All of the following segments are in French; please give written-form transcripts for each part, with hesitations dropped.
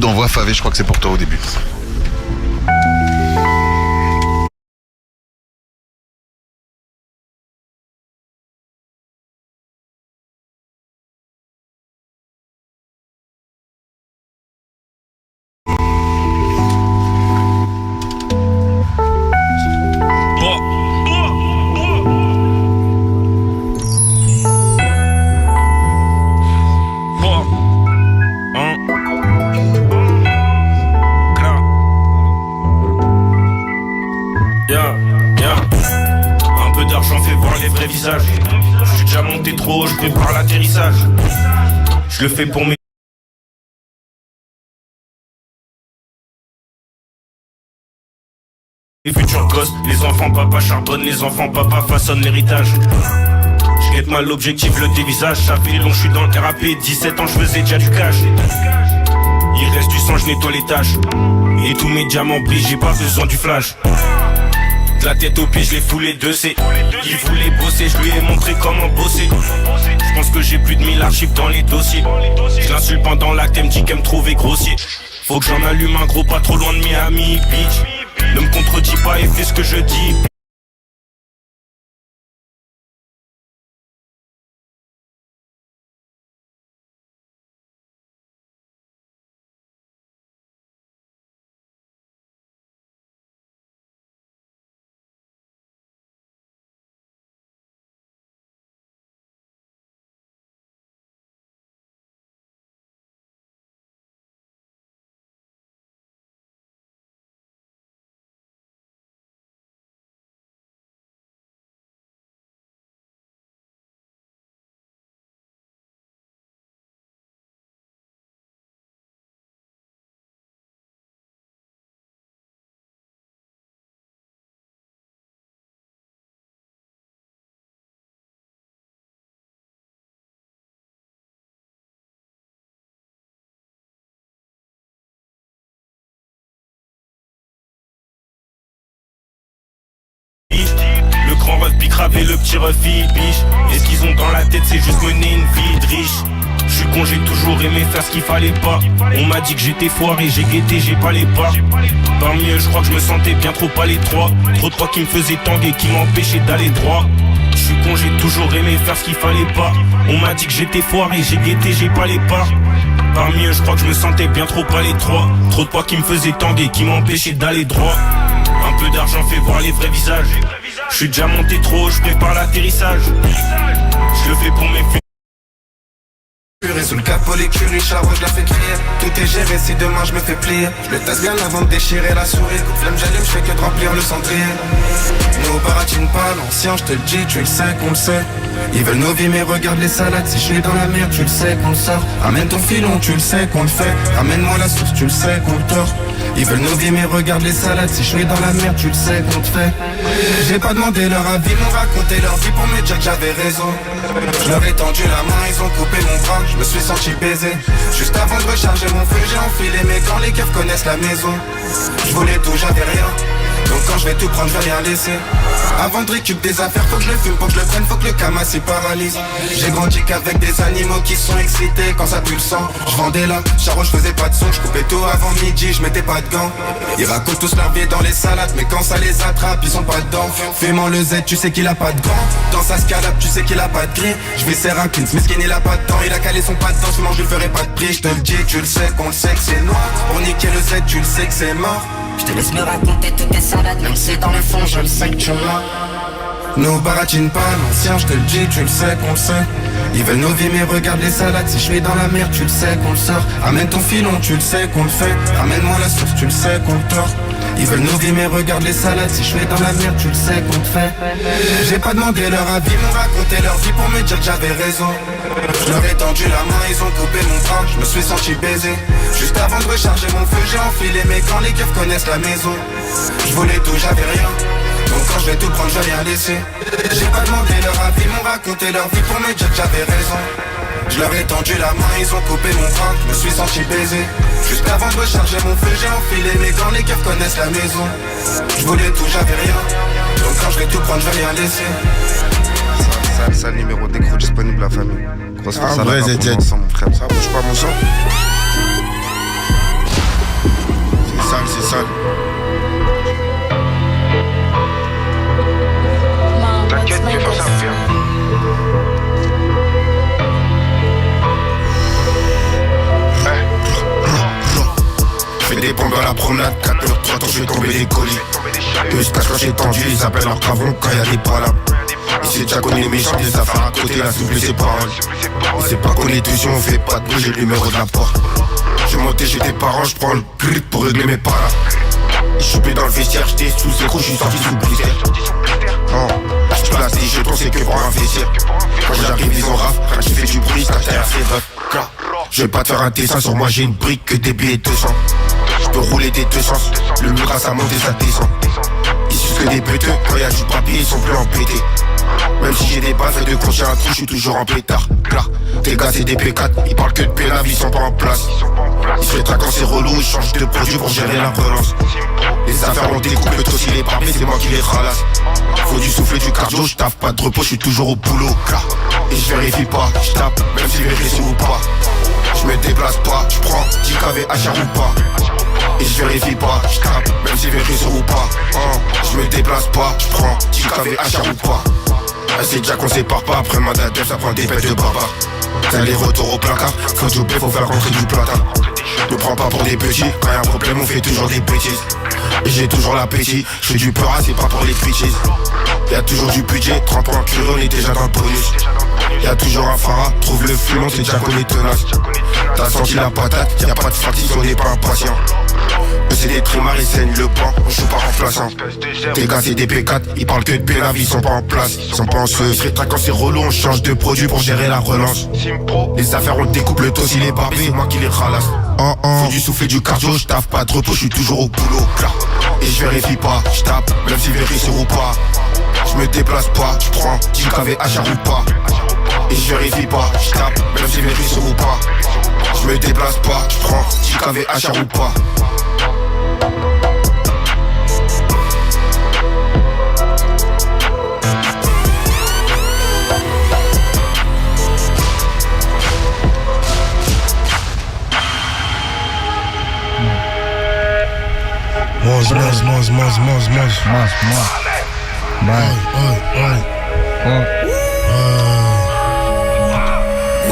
d'envoi, Favé, je crois que c'est pour toi au début. Je suis déjà monté trop haut, je prépare l'atterrissage. Je le fais pour mes futurs gosses. Les enfants papa charbonnent, les enfants papa façonnent l'héritage. Je guette mal l'objectif, le dévisage. Ça fait long, je suis dans le RAP. 17 ans, je faisais déjà du cash. Il reste du sang, je nettoie les tâches. Et tous mes diamants brillent, j'ai pas besoin du flash. De la tête aux pieds, je l'ai foulé de C. Il voulait bosser, je lui ai montré comment bosser. Je pense que j'ai plus de 1000 archives dans les dossiers. Je l'insulte pendant l'acte, elle me dit qu'elle me trouvait grossier. Faut que j'en allume un gros pas trop loin de Miami Beach. Ne me contredis pas et fais ce que je dis. Le grand ref bicrave et le petit ref biche. Et ce qu'ils ont dans la tête c'est juste mener une vie de riche. Je suis con, j'ai toujours aimé faire ce qu'il fallait pas. On m'a dit que j'étais foiré, j'ai guetté, j'ai pas les pas. Parmi eux je crois que je me sentais bien trop à l'étroit. Trop de poids qui me faisaient tanguer, qui m'empêchaient d'aller droit. Je suis con, j'ai toujours aimé faire ce qu'il fallait pas. On m'a dit que j'étais foiré, j'ai guetté, j'ai pas les pas. Parmi eux je crois que je me sentais bien trop à l'étroit. Trop de poids qui me faisaient tanguer, qui m'empêchaient d'aller droit. Un peu d'argent fait voir les vrais visages. Je suis déjà monté trop haut, je prépare l'atterrissage. Je le fais pour mes futurs. Sous le capot l'écurie, Charo je la fais crier. Tout est géré si demain je me fais plier. Je le tasse bien avant de déchirer la souris. Coup de flemme j'allume, je fais que de remplir le cendrier. Nous baratine pas l'ancien, je te le dis, tu le sais qu'on le sait. Ils veulent nos vies mais regarde les salades. Si je suis dans la merde, tu le sais qu'on le sort. Ramène ton filon, tu le sais qu'on le fait. Ramène-moi la source, tu le sais qu'on le tord. Ils veulent nos vies mais regarde les salades. Si je suis dans la merde, tu le sais qu'on te fait. J'ai pas demandé leur avis, m'ont raconté leur vie pour me dire que j'avais raison. Je leur ai tendu la main, ils ont coupé mon bras. Je me suis senti baiser. Juste avant de recharger mon feu, j'ai enfilé mes gants. Les keufs connaissent la maison. Je voulais tout, j'avais rien. Donc quand je vais tout prendre, je vais rien laisser. Avant de récup des affaires, faut que je le fume, faut que je le prenne, faut que le Kama s'y paralyse. J'ai grandi qu'avec des animaux qui sont excités. Quand ça pue le sang, je vendais là. Charo, je faisais pas de son, je coupais tout avant midi, je mettais pas de gants. Ils racontent tous leur vie dans les salades, mais quand ça les attrape, ils sont pas dedans. Fumant le Z, tu sais qu'il a pas de gants. Dans sa scalade, tu sais qu'il a pas de gris. Je vais serrer un clean, Miskin il a pas de temps. Il a calé son pas de danse, je lui ferai pas de prix. Je te le dis, tu le sais qu'on le sait que c'est noir. Pour niquer le Z, tu le sais que c'est mort. Je te laisse me raconter toutes tes salades, même si dans le fond je le sais que tu mens. Nous baratine pas l'ancien, je te le dis, tu le sais qu'on le sait. Ils veulent nos vies mais regarde les salades. Si je suis dans la merde, tu le sais qu'on le sort. Ramène ton filon, tu le sais qu'on le fait. Ramène-moi la source, tu le sais qu'on le tord. Ils veulent nos vies mais regarde les salades. Si je suis dans la merde, tu le sais qu'on te fait. J'ai pas demandé leur avis, m'ont raconté leur vie pour me dire que j'avais raison. Je leur ai tendu la main, ils ont coupé mon bras. Je me suis senti baiser. Juste avant de recharger mon feu, j'ai enfilé mes gants. Les keufs connaissent la maison. Je voulais tout, j'avais rien. Donc quand je vais tout prendre, je vais rien laisser. J'ai pas demandé leur avis, m'ont raconté leur vie pour me dire que j'avais raison. Je leur ai tendu la main, ils ont coupé mon bras. Je me suis senti baiser. Juste avant de recharger mon feu, j'ai enfilé mes gants. Les keufs connaissent la maison. Je voulais tout, j'avais rien. Donc quand je vais tout prendre, je vais rien laisser. Ça, numéro d'écrou disponible la famille. Grosse force à la vrai, part pour mon sang, mon frère. Ça bouge pas mon sang. c'est sale. T'inquiète, fais pas ça, faire. Je fais des pompes dans la promenade, 4 heures, 3 temps, je fais tomber des colis. Eux se cachent quand j'ai tendu, ils appellent leur cravon quand y'a des palabres. Il s'est déjà connu les méchants, des affaires à côté, la souple ses paroles. Il sait pas qu'on est dessus, on fait pas de bruit, j'ai le numéro de la porte. Je montais chez tes parents, je prends le grip pour régler mes paras. Je chopé dans le vestiaire, j'étais sous écrou, je suis sorti sous blister. Je place des jetons, c'est que pour un vestiaire. Quand j'arrive, ils ont raf, quand tu fais du bruit, ça t'a fait ref. Je vais pas te faire un dessin, sur moi j'ai une brique que des billets 200. Je peux rouler des deux sens, le mur ça monte et ça descend. Ils sucent que des peteux, quand y'a du papier ils sont plus empêtés. Même si j'ai des baffes de con, j'ai un trou, je suis toujours en pétard. Tes gars c'est des P4, ils parlent que de pélav, ils sont pas en place. Ils se rétractent quand c'est relou, ils changent de produit pour gérer la relance. Les affaires on découpe, le toss il est parmi, c'est moi qui les ralasse. Faut du souffle et du cardio, je taffe pas de repos, je suis toujours au boulot. Et je vérifie pas, je tape, même si vérifie ou pas. Je me déplace pas, je prends 10 KV HR ou pas. Et je vérifie pas, je tape, même si vérifie ou pas. Je me déplace pas, je prends 10 KV HR ou pas. C'est déjà qu'on sépare pas, après ma date ça prend des pètes de barbare. T'as les retours au placard, faut du blé, faut faire rentrer du platin. Ne prends pas pour des petits, quand y'a un problème on fait toujours des bêtises. Et j'ai toujours l'appétit, je fais du peur, c'est pas pour les bitches. Y'a toujours du budget, 30 points curé, on est déjà dans le bonus. Y'a toujours un phara, trouve le flux, on sait déjà qu'on est tenace. T'as senti la patate, y'a pas de fatigue, on n'est pas impatient. Eux c'est des trimards, ils saignent le banc, on joue pas remplaçant. Tes gars c'est des P4, ils parlent que de pélav, ils sont pas en place. Ils sont pas en ceux, se rétractent quand c'est relou, on change de produit pour gérer la relance. Les affaires on découpe, le toss il est barbé, c'est moi qui les ralasse. Faut du souffle et du cardio, je taffe pas de repos, je suis toujours au boulot. Et je vérifie pas, je tape, même si vérifie ou pas. Je me déplace pas, je prends 10 KV HR ou pas. Et je vérifie pas, je tape, même si vérifie ou pas. Je me déplace pas, je prends 10 KV HR ou pas.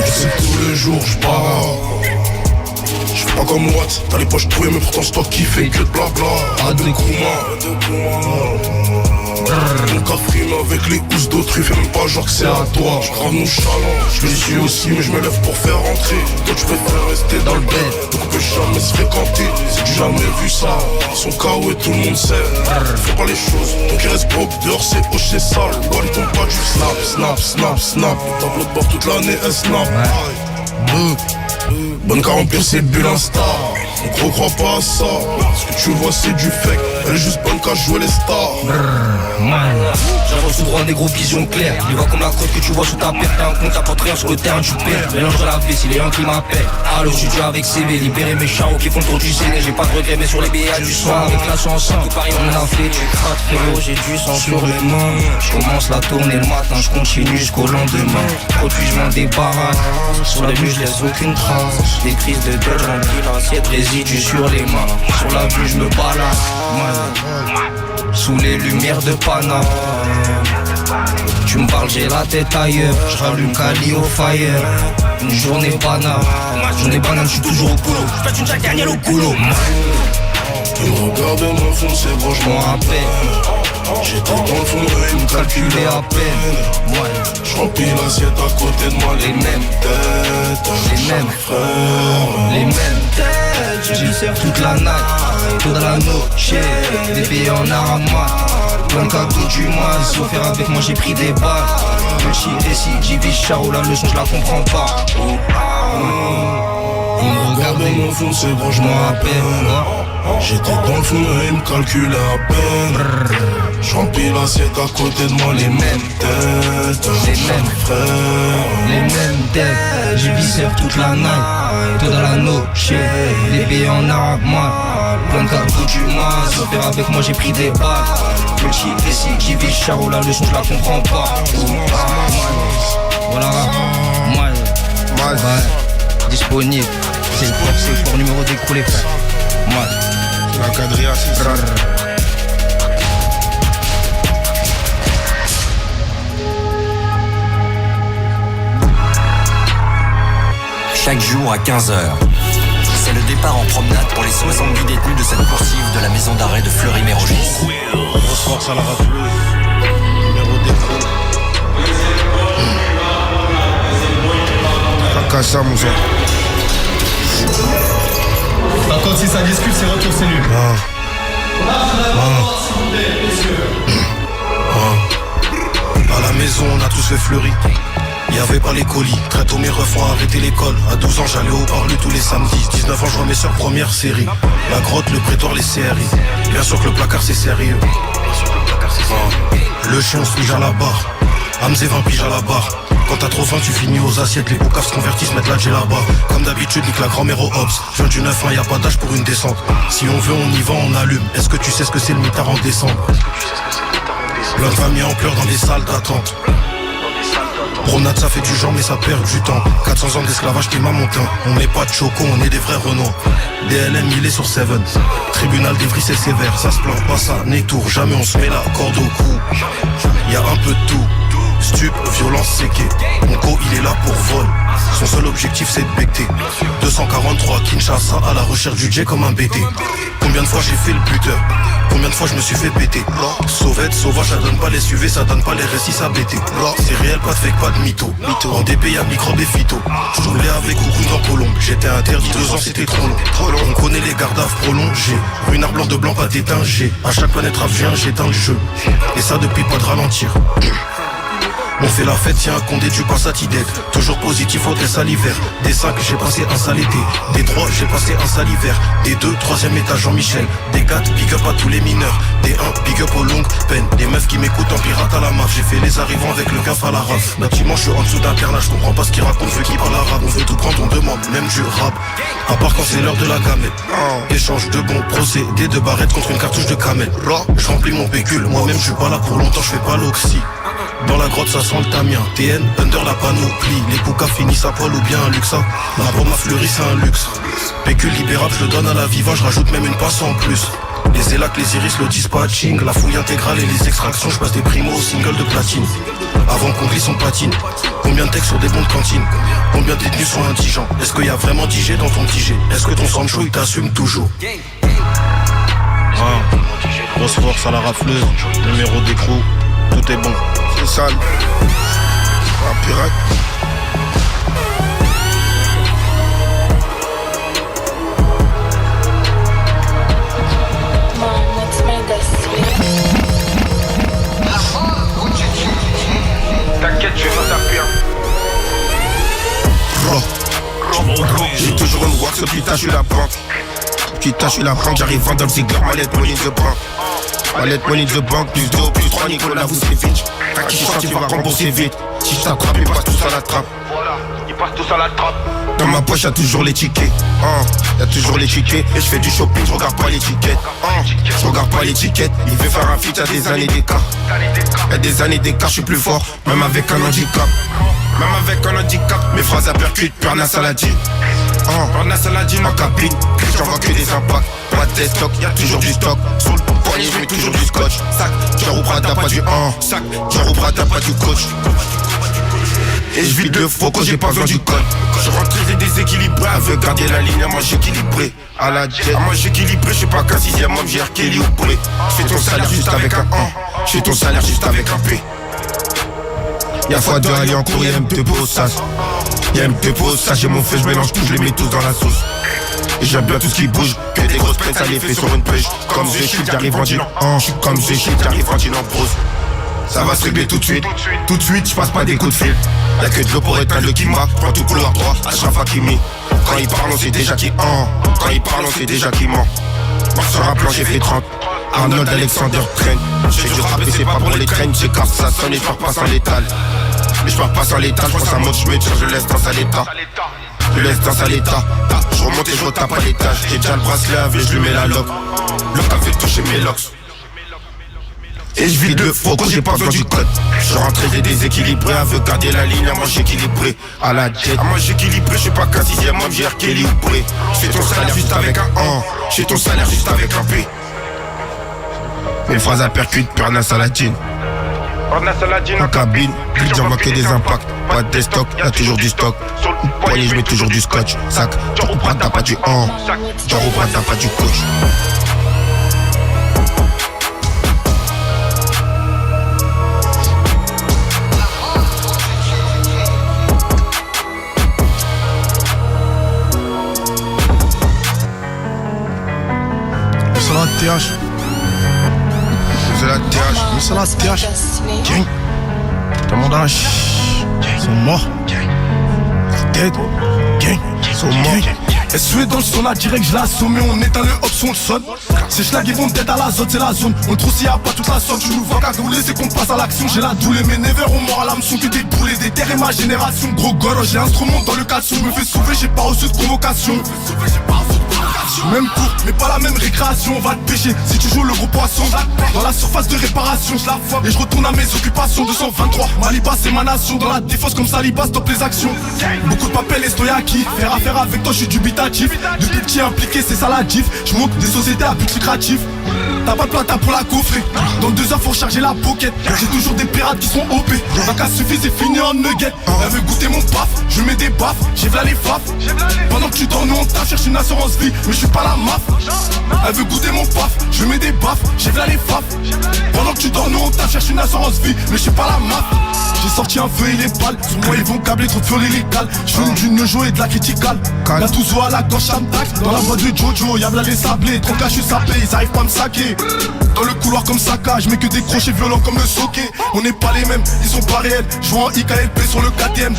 Tu sais que tous les jours j'pars. J'fais pas comme Watt, t'as les poches trouées mais pourtant c'est toi qui fais que le blabla. À deux mon cas frime avec les housses d'autrui, fais même pas genre que c'est à toi. J'grave mon chaland, je le suis aussi mais je me lève pour faire rentrer. Toi tu préfères rester dans le bed, donc on peut jamais se fréquenter. Si tu jamais vu ça, son KO et tout le monde sait. Fais pas les choses, donc il reste broke, dehors c'est hoche c'est sale. Bois il tombe pas du snap. Tableau de bord toute l'année elle snap. Bonne car remplir ses bulles Insta. On gros croit pas à ça. Ce que tu vois c'est du fake. Elle est juste bonne qu'à jouer les stars. J'avance tout droit, négro, vision claire. Il va comme la côte que tu vois sous ta perte. T'as un compte, t'apportes rien sur le terrain, tu perds. Mélange de la vessie, les un qui m'appelle. Allô, studio avec CV, libérer mes charros qui font le tour du Séné. J'ai pas de regret, mais sur les billets du soir. Avec la chanson, tout Paris on a fait du crack, frérot. J'ai du sang sur les mains. J'commence la tournée le matin, j'continue jusqu'au lendemain. Produit, j'm'en débarrasse. Sur la vue, j'laisse aucune trace. Des crises de deuil, remplis l'assiette, résidus sur les mains. Sur la vue, j'me balade. Sous les lumières de Panama. Tu me parles, j'ai la tête ailleurs. J'rallume Cali au fire. Une journée banale. Je suis toujours au boulot. J'fais une Jack Daniel au boulot. Il me regarde de mon fond, c'est gros, J'm'en rappelle. J'étais dans le fond, eux ils me calculaient à peine. J'remplis l'assiette à côté de moi, les mêmes têtes. Les mêmes frères, les mêmes têtes. J'y sers toute la night, toute la noche. Des billets en arama. Plein de cadeaux du mois, ils offert avec moi, j'ai pris des balles. Petit récidiviste, charo, la leçon je la comprends pas. Il me regarde de mon fond, c'est gros, j'm'en rappelle. J'étais dans le fond, eux ils me calculaient à peine. J'remplis l'assiette à côté de moi, les mêmes têtes. Les mêmes frères, les mêmes têtes. J'ai visé toute la night, toute la noche. Les billets en arabe, moi. Plein de cadeaux du mois, s'opère avec moi, j'ai pris des balles. Petit récidiviste, charo, la leçon je la comprends pas. Voilà, ouais, disponible. C'est le fort numéro d'écroulé, frère. Cadria, c'est ça. Chaque jour à 15h, c'est le départ en promenade pour les 70 détenus de cette coursive de la maison d'arrêt de Fleury-Mérogis. Grosse force à la rafleuse. Numéro d'écrou. Pas ça, mon sang. Par contre, si ça discute, c'est retour cellule. À la maison, on a tous fait Fleury. Y'avait pas les colis, très tôt mes refs ont arrêté l'école. À 12 ans j'allais au parlu tous les samedis. 19 ans je vois mes sœurs première série. La grotte, le prétoire, les CRI. Bien sûr que le placard c'est sérieux. Le chien on se pige à la barre. Hamzé 20 piges à la barre. Quand t'as trop faim tu finis aux assiettes. Les boucaves se convertissent, mettent la G là-bas. Comme d'habitude nique la grand-mère au Hobbs. Je viens du 9-1, y'a pas d'âge pour une descente. Si on veut on y va, on allume. Est-ce que tu sais ce que c'est le mitard en décembre? L'autre famille en pleurs dans les salles d'attente. Promenade ça fait du genre mais ça perd du temps. 400 ans d'esclavage qui m'a monté. On met pas de choco, on est des vrais Renois. DLM il est sur 7. Tribunal d'Evry c'est sévère. Ça se plante pas, ça n'est tour. Jamais on se met la corde au cou. Y'a un peu de tout. Stup, violence séquée. Mon co il est là pour vol. Son seul objectif c'est de becter. 243 Kinshasa à la recherche du jet comme un BT. Combien de fois j'ai fait le buteur? Combien de fois je me suis fait péter? Sauvette, sauvage, ça donne pas les SUV, ça donne pas les récits, ça bêter. C'est réel, pas de fake, pas de mytho. En DP y'a microbe et phyto. Je roulais avec coucou dans Colombe. J'étais interdit 2 ans, c'était trop long. On connaît les gardaves prolongés. Ruinard blanc de blanc, pas d'étingé. À chaque planète rap vient, j'éteins le jeu. Et ça depuis pas de ralentir. On fait la fête, y'a un condé du passatidette. Toujours positif, hôtel salivaire. Des 5, j'ai passé un sale été. Des 3, j'ai passé un sale hiver. Des 2, 3e étage Jean-Michel. Des 4, big up à tous les mineurs. Des 1, big up aux longues peines. Des meufs qui m'écoutent en pirate à la marche. J'ai fait les arrivants avec le gaf à la raf. Bâtiment, je suis en dessous d'internat, je comprends pas ce qu'ils racontent. Veut qui parle arabe, on veut tout prendre, on demande même du rap. À part quand c'est l'heure de la gamelle. Échange de bons procédés, de barrettes contre une cartouche de camel. Je remplis mon pécule, moi-même je suis pas là pour longtemps, je fais pas l'oxy. Dans la grotte ça sent le tamien. TN, under la panoplie. Les poucas finissent à poil ou bien un luxe. La pomme à Fleury c'est un luxe. Pécule libérable je le donne à la Viva. Je rajoute même une passe en plus. Les élacs, les iris, le dispatching. La fouille intégrale et les extractions. Je passe des primos au single de platine. Avant qu'on glisse on patine. Combien de textes sur des bons de cantine? Combien de détenus sont indigents? Est-ce qu'il y a vraiment DJ dans ton DJ? Est-ce que ton Sancho il t'assume toujours? Grosse force à la rafleuse. Numéro d'écrou. Tout est bon. C'est sale. Un pirate. Mom, what's my destiny? T'inquiète, je vais m'en taper. J'ai toujours une wax, petit tâche la banque. Petit tâche la banque, j'arrive dans le Ziegler, mallette, money de banque. Mallette, money de banque, plus 2, plus 3, Nicolas Vucevic. T'as qui chante, il va rembourser vite. Si je t'attrape, ils passent tous à la trappe. Voilà, ils passent tous à la trappe. Dans ma poche y'a toujours les tickets, y'a toujours les tickets. Et je fais du shopping, je regarde pas l'étiquette, je regarde pas l'étiquette. Il veut faire un feat, y'a des années d'écart. Y'a des années d'écart, je suis plus fort, même avec un handicap. Même avec un handicap, mes phrases à percute, Perna Saladin. Perna Saladin en cabine, j'envoie que des impacts. Pas de stock, y'a toujours du stock. Sur le poignet, je mets toujours du scotch. Sac, Jarou Prada, pas du sac, Jarou Prada, pas du coach. Et je vide le froco, j'ai pas besoin du code. Je rentre très déséquilibré, veut garder la ligne, à moi j'équilibré. À la jet, à moi j'équilibré, je suis pas qu'un 6ème homme, j'ai Kelly ou Bourré. Je fais ton salaire juste avec un je fais ton salaire juste avec un P. Y'a fois deux alliés en cours, y'a M2 pour sas. Y'a M2 pour sas, j'ai mon feu, je mélange tout, je les mets tous dans la sauce. Et j'aime bien tout ce qui bouge, que des grosses peines, ça les fait sur une pêche. Comme The Shit, j'arrive en deal je suis comme The Shit, j'arrive en deal en prose. Ça va se régler tout de suite, je passe pas des coups de fil. Y'a que de l'eau pour éteindre le Kimba, prends tout couloir droit, Achraf Hakimi. Quand il parle on sait déjà qui quand il parle on sait déjà qui ment. Sur un plan j'ai fait 30, Arnold Alexander traîne. J'ai du rap et c'est pas pour les traînes, j'écarte ça sonne et je pars pas sans létal. Mais je pars pas sans létal, je pense à mode, je me tire, je laisse dans sa l'état. Je laisse dans sa l'état, je remonte et je retape à l'étage. J'ai déjà le bracelet avec, je lui mets la loque. Le café toucher mes locks. Et je vide le faux quand j'ai pas besoin du code. Je suis rentré, j'ai déséquilibré, à veut garder la ligne, à manger équilibré. À la jet, à manger équilibré, je suis pas qu'un sixième homme, j'ai équilibré. J'ai ton salaire juste avec un an, j'ai ton salaire juste avec un P. Mes phrases à percute, Perna Saladine. En cabine, plus j'envoie que des impacts. Pas de stock, y'a toujours du stock. Une poignée, je mets toujours du scotch. Sac, j'en reprends, t'as pas du han. J'en reprends, t'as pas du coach. C'est la TH. C'est la TH. Mais c'est la TH. Destiny. Gang. Tout le monde a ils sont morts. Dead. Gang. Ils sont morts. SE dans le son là direct je l'assomme et on éteint le hop son le sonne. Ces schlags ils vont tête à la zone, c'est la zone. On trouve s'il y a pas toute la somme. Tu nous vois qu'à rouler c'est qu'on passe à l'action. J'ai la doulée mes nevers au mort à l'hameçon. Que des boulets des terres et ma génération. Gros goro j'ai instrument dans le caleçon. Je me fais sauver j'ai pas reçu de convocation. Même cours, mais pas la même récréation. On va te pêcher si tu joues le gros poisson. Dans la surface de réparation, je la foire et je retourne à mes occupations. 223, Maliba c'est ma nation. Dans la défense comme Saliba, stop les actions. Beaucoup de papel et stoyaki. Faire affaire avec toi, je suis dubitatif. Depuis petit impliqué, c'est ça la diff. Je monte des sociétés à but lucratif. T'as pas de plata pour la coffrer. Dans 2 heures faut charger la pocket. J'ai toujours des pirates qui sont OP. Tant qu'à suffit c'est fini en nugget. Elle veut goûter mon paf, je mets des baffes. J'ai v'là les faf. Pendant que tu dors nous on t'a cherché une assurance vie. Mais je suis pas la maf. Elle veut goûter mon paf, je mets des baffes. J'ai v'là les faf. Pendant que tu dors nous on t'a cherché une assurance vie. Mais je suis pas la maf. J'ai sorti un feu et les balles. Sur moi ils vont câbler trop de feu illégal. J'fume du Neujo et de la criticale. La Touzo à la gauche ça me taxe. Dans la boîte de Jojo y'a v'là les sablés. 30 je suis sapé, ils arrivent pas à me saquer. Dans le couloir comme Saka, je mets que des crochets violents comme le socket. On n'est pas les mêmes, ils sont pas réels. Je vois en IKLP sur le KTM.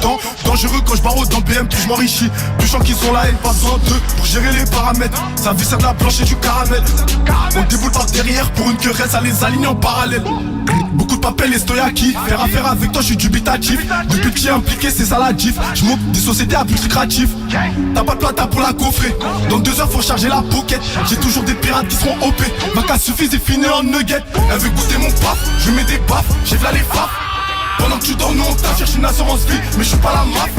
Dangereux quand je barre dans BM, plus je m'enrichis. Plus je sens qu'ils sont là et pas besoin d'eux pour gérer les paramètres. Ça viscère de la planche et du caramel. On déboule par derrière pour une querelle, ça les aligne en parallèle. Beaucoup de papel et stoyaki. Faire affaire avec toi, je suis dubitatif. Depuis petit impliqué, c'est ça la diff. Je monte des sociétés à but lucratif. T'as pas de plata pour la coffrer. Dans 2 heures faut charger la pocket. J'ai toujours des pirates qui seront OP. Ma casse suffit, c'est fini en nugget. Elle veut goûter mon paf, je mets des baffes. J'ai v'là les faf. Pendant que tu dors nous on t'a cherché une assurance vie. Mais je suis pas la maf.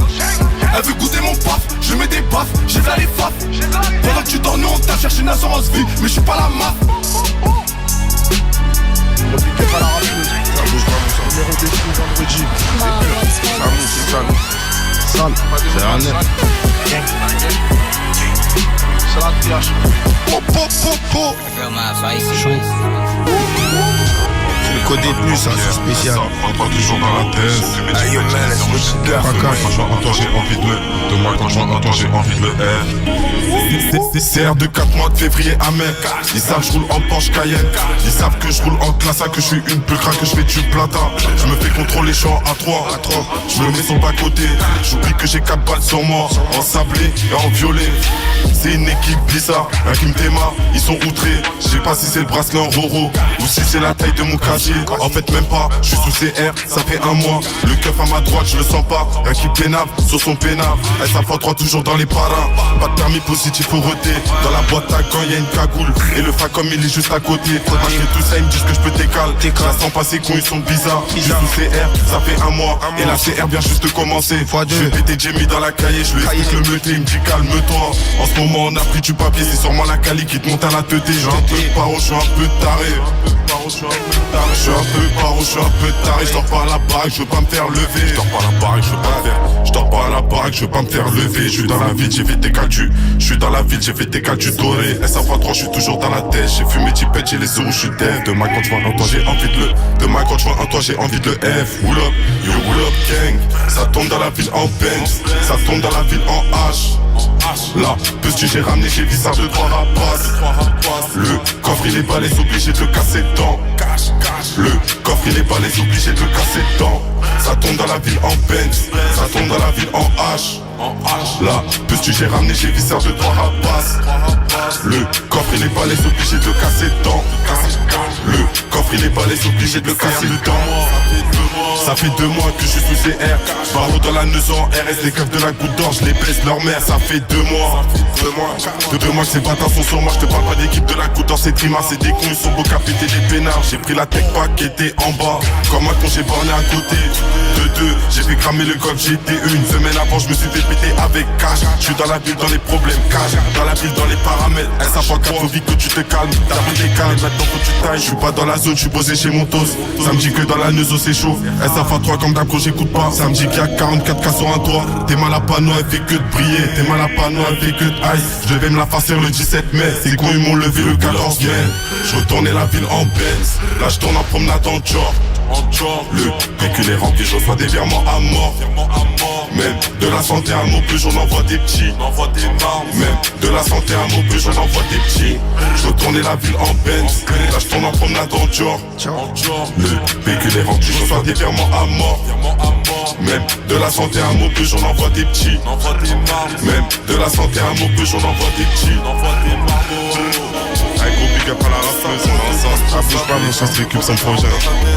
Elle veut goûter mon paf, je mets des baffes. J'ai v'là les faf. Pendant que tu dors nous on t'a cherché une assurance vie. Mais je suis pas la maf. Pas la rafleuse. Ça bouge vraiment, ça. Numéro des fous vendredi. Ça monte, c'est sale. Sale, c'est un net. C'est la TH. Le code des plus, ça c'est spécial. Encore toujours dans la tête. Aïe man, Quand je entends j'ai envie de le. De moi quand je entends j'ai envie de le R. CR de 4 mois de février à mai. Ils savent que je roule en Porsche Cayenne. Ils savent que je roule en classe A, que je suis une pulcra, que je fais du plata. Je me fais contrôler, je suis en A3. Je me mets son bas côté. J'oublie que j'ai 4 balles sur moi. En sablé et en violet. C'est une équipe bizarre, un qui me démarre, ils sont outrés. Je sais pas si c'est le bracelet en roro ou si c'est la taille de mon casier. En fait même pas, je suis sous CR, ça fait 1 mois. Le keuf à ma droite, je le sens pas. Un qui pénave sur son pénave. Elle s'affoire toujours dans les paras. Pas de permis positif au reté. Dans la boîte à gants y'a une cagoule. Et le facom il est juste à côté. Malgré tout ça ils me disent que je peux t'écaler. La sans passer con ils sont bizarres. Je suis sous CR, ça fait 1 mois. Et la CR vient juste de commencer. Je vais péter Jamie dans la cahier. Je lui explique le meuté, il me dit calme-toi. En ce moment on a pris du papier, c'est sûrement la cali qui te monte à la teuté. Je suis un peu paro, je suis un peu taré. Je suis un peu paro, je suis un peu taré. Je dors pas à la baraque, je veux pas me faire lever. Je dors pas à la baraque, je veux pas me faire. Je dors pas à la baraque, je veux pas me faire lever. Je suis dans la ville, j'ai fait des calculs. Je suis dans la ville, j'ai fait des calculs dorés. SA3, je suis toujours dans la tête. J'ai fumé tipette, j'ai les euros, je suis dead. Demain quand je vois un toit, j'ai envie de le. Demain quand je vois un toit, j'ai envie de le F. Wool up, yo wool up gang. Ça tombe dans la ville en Benz. Ça tombe dans la ville en H. Là, petit j'ai ramené, j'ai vu ça de 3 rapaces. Le coffre il est balèze, obligé de le casser dedans. Le coffre il est balèze, obligé de le casser dedans. Ça tombe dans la ville en Benz. Ça tombe dans la ville en H. Là, petit j'ai ramené, j'ai vu ça de 3 rapaces. Le coffre il est balèze, obligé de le casser dedans. Le coffre il est balèze, obligé de le casser dedans. Ça fait 2 mois que je suis sous CR. Barreau dans la neuse en RS. Les keufs de la goutte d'or, je les baisse leur mère. Ça fait 2 mois. 2 mois que ces bâtards sont sur moi. Je te parle pas d'équipe de la goutte d'or, c'est Trimar. C'est des cons, ils sont beaux qu'à péter des pénards. J'ai pris la tech pack qui était en bas. Comme un con, j'ai borné à côté. De 2, j'ai fait cramer le golf, j'étais une semaine avant, je me suis fait péter avec cash. Je suis dans la ville, dans les problèmes, cash. Dans la ville, dans les paramètres. Elle s'apprend qu'à faut vite que tu te calmes. T'as pris des calmes, maintenant faut que tu tailles. Je suis pas dans la zone, je suis posé chez mon tos. Ça me dit que dans la neuzo c'est chaud. Elle s'affaire 3 comme d'hab quand j'écoute pas. Ça me dit qu'il y a 44 cas sur un toit. T'es mal à panneau, elle fait que de briller. T'es mal à panneau, elle fait que de ice. Je vais me la farcir le 17 mai. C'est quand ils m'ont levé le 14 mai. Je retournais la ville en Benz. Là je tourne en promenade en Dior. Le véhicule est rempli, je reçois des virements à mort. Même de la santé à mon plus, j'en envoie des petits. Même de la santé à mon plus, j'en envoie des petits. Je retournais la ville en Benz. Là je tourne en promenade en Dior. Le véhicule est rempli, je reçois des virements à mort. Même de la santé à mon plus, j'en envoie des petits. Même de la santé à mon plus, j'en envoie des petits. Un gros big up à la rafleuse, abuse pas mon sens récup son projet.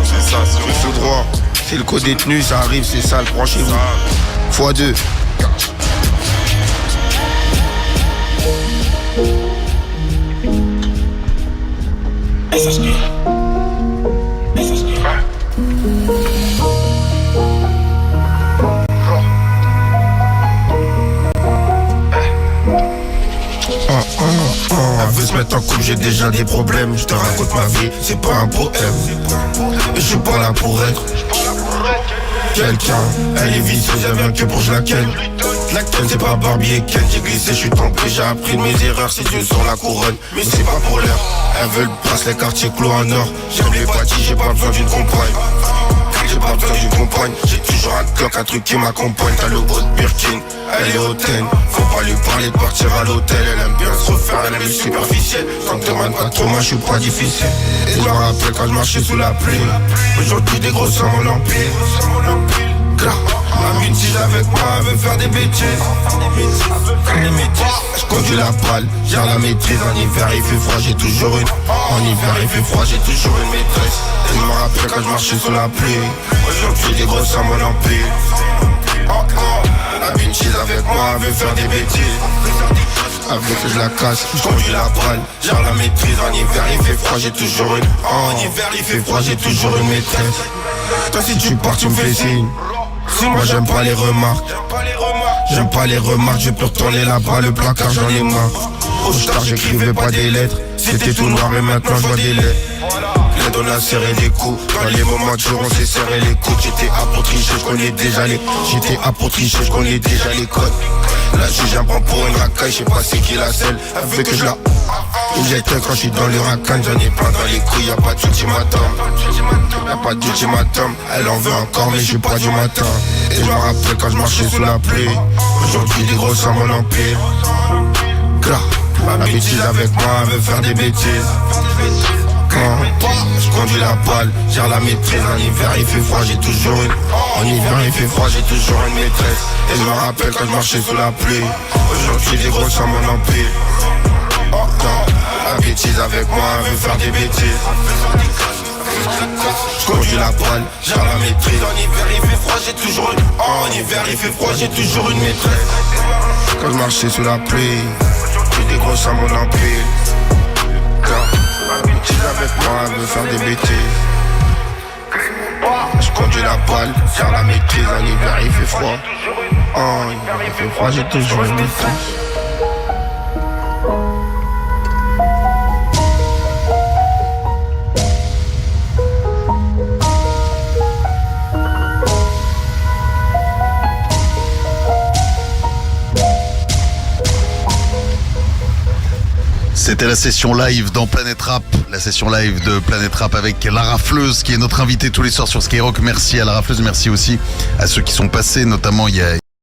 C'est ça, c'est Tout droit, c'est le code détenu, ça arrive, c'est sale, branchez-vous. x2. Elle veut se mettre en couple, j'ai déjà des problèmes. Je te raconte ma vie, c'est pas un poème. Et je suis pas là pour être quelqu'un. Elle est vicieuse, elle vient que pour que je la ken. La ken c'est pas Barbie et Ken. J'ai glissé, je suis tombé, j'ai appris de mes erreurs. Si Dieu sur la couronne, mais c'est pas pour l'heure. Elle veut le bracelet quartier clos en or. J'aime les bâtis, j'ai pas besoin d'une compagne. J'ai pas besoin d'une compagne. J'ai toujours un clock, un truc qui m'accompagne. T'as le haut de Birkin, elle est hautaine. Faut pas lui parler de partir à l'hôtel. Elle aime bien se refaire, elle aime les superficiels. Quand te demande pas trop, moi je suis pas difficile. Et je me rappelle quand je marchais sous la pluie. Aujourd'hui des gros sans mon empire. Ma mine si avec moi, elle veut faire des bêtises. Je conduis la balle, j'ai la maîtrise. En hiver il fait froid, j'ai toujours une. En hiver il fait froid, j'ai toujours une maîtresse. Et je me rappelle quand je marchais sous la pluie. Aujourd'hui des gros sans mon empire. La mine si avec moi, elle veut faire des bêtises. Avec que je la casse, je conduis la balle, j'ai la maîtrise. En hiver il fait froid, j'ai toujours une. En hiver il fait froid, j'ai toujours une maîtresse. Toi si tu pars tu me fais signe. Moi j'aime pas les remarques. J'aime pas les remarques, je peux retourner là-bas, le placard j'en ai marre. Au start j'écrivais pas des lettres. C'était tout noir et maintenant je vois des lettres. L'aide on a serré des coups. Dans les moments de jour on s'est serré les coudes. J'étais à pour tricher, je connais déjà les. J'étais à pour tricher, je connais déjà les codes. La juge un prend pour une racaille, je sais pas c'est qui la selle. Elle veut que je la injecte quand je suis dans le racan. J'en ai plein dans les couilles, y'a pas d'ultimatum. Y'a pas d'ultimatum. Elle en veut encore mais je suis pas du matin. Et je me rappelle quand je marchais sous la pluie. Aujourd'hui des gros sans mon empire. La bêtise avec moi, elle veut faire des bêtises. Je conduis la balle, j'ai la maîtrise. En hiver il fait froid, j'ai toujours une. En hiver il fait froid, j'ai toujours une maîtresse. Et je me rappelle quand je marchais sous la pluie. Aujourd'hui des gros sans mon empire. La bêtise avec moi, elle veut faire des bêtises. Je conduis la balle, j'ai la maîtrise. En hiver il fait froid, j'ai toujours une. En hiver il fait froid, j'ai toujours une maîtresse. Quand je marchais sous la pluie, j'ai des gros sans mon empire. La bêtise avec moi, elle veut faire des bêtises. Je conduis la balle, j'ai la maîtrise. En hiver il fait froid. En hiver il fait froid, j'ai toujours une maîtrise. C'était la session live dans Planète Rap, la session live de Planète Rap avec La Rafleuse qui est notre invitée tous les soirs sur Skyrock. Merci à La Rafleuse, merci aussi à ceux qui sont passés, notamment il y a